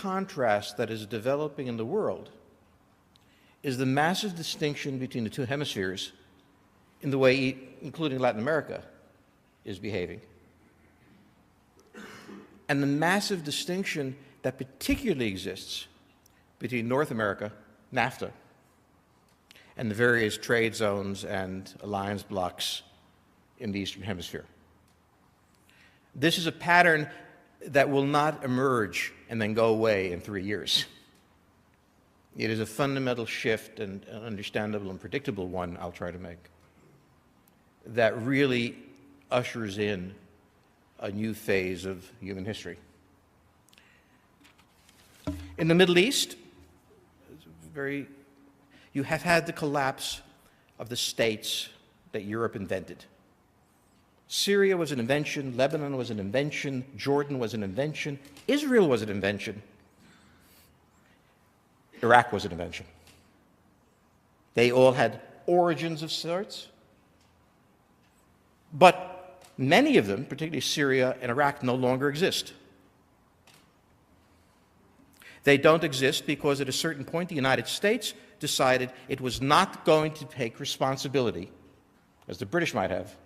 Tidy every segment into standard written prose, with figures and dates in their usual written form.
contrast that is developing in the world is the massive distinction between the two hemispheres in the way, including Latin America, is behaving, and the massive distinction that particularly exists between North America, NAFTA, and the various trade zones and alliance blocs in the Eastern Hemisphere. This is a pattern that will not emerge and then go away in 3 years. It is a fundamental shift, and an understandable and predictable one I'll try to make, that really ushers in a new phase of human history. In the Middle East, you have had the collapse of the states that Europe invented. Syria was an invention, Lebanon was an invention, Jordan was an invention, Israel was an invention, Iraq was an invention. They all had origins of sorts, but many of them, particularly Syria and Iraq, no longer exist. They don't exist because at a certain point the United States decided it was not going to take responsibility, as the British might have,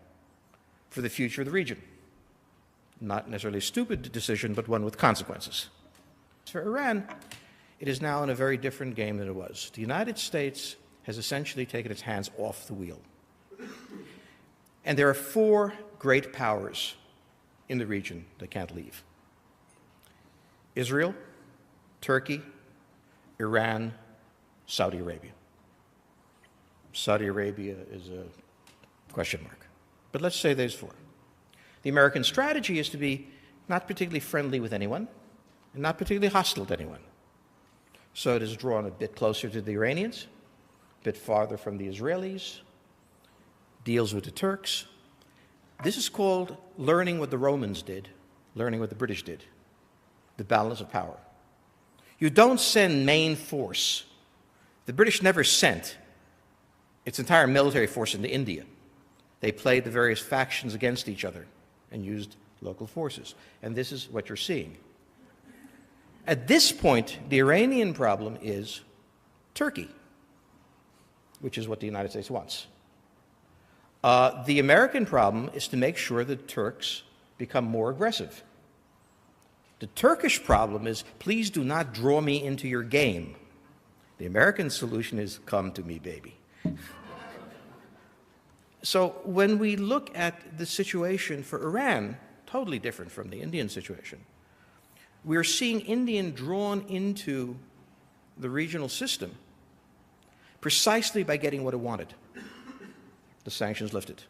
for the future of the region. Not necessarily a stupid decision, but one with consequences. For Iran, it is now in a very different game than it was. The United States has essentially taken its hands off the wheel. And there are 4 great powers in the region that can't leave: Israel, Turkey, Iran, Saudi Arabia. Saudi Arabia is a question mark. But let's say there's 4. The American strategy is to be not particularly friendly with anyone and not particularly hostile to anyone. So it is drawn a bit closer to the Iranians, a bit farther from the Israelis, deals with the Turks. This is called learning what the Romans did, learning what the British did, the balance of power. You don't send main force. The British never sent its entire military force into India. They played the various factions against each other and used local forces. And this is what you're seeing. At this point, the Iranian problem is Turkey, which is what the United States wants. The American problem is to make sure the Turks become more aggressive. The Turkish problem is, please do not draw me into your game. The American solution is, come to me, baby. So when we look at the situation for Iran, totally different from the Indian situation, we're seeing India drawn into the regional system precisely by getting what it wanted: the sanctions lifted.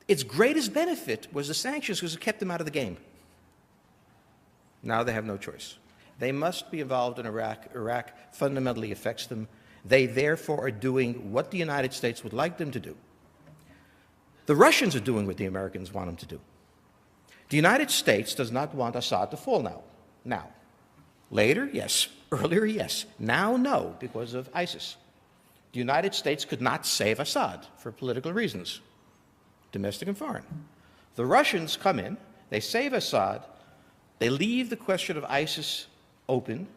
Its greatest benefit was the sanctions because it kept them out of the game. Now they have no choice. They must be involved in Iraq. Iraq fundamentally affects them. They therefore are doing what the United States would like them to do. The Russians are doing what the Americans want them to do. The United States does not want Assad to fall now. Later, yes. Earlier, yes. Now, no, because of ISIS. The United States could not save Assad for political reasons, domestic and foreign. The Russians come in, they save Assad, they leave the question of ISIS open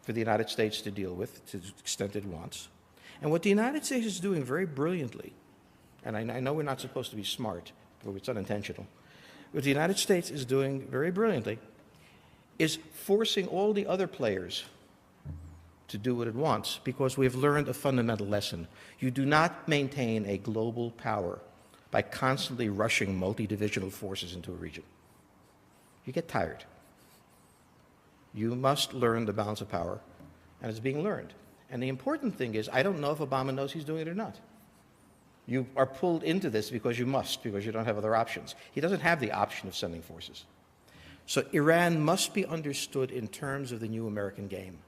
for the United States to deal with to the extent it wants. And what the United States is doing very brilliantly, and I know we're not supposed to be smart, but it's unintentional, what the United States is doing very brilliantly is forcing all the other players to do what it wants, because we've learned a fundamental lesson. You do not maintain a global power by constantly rushing multi-divisional forces into a region. You get tired. You must learn the balance of power, and it's being learned. And the important thing is, I don't know if Obama knows he's doing it or not. You are pulled into this because you must, because you don't have other options. He doesn't have the option of sending forces. So Iran must be understood in terms of the new American game.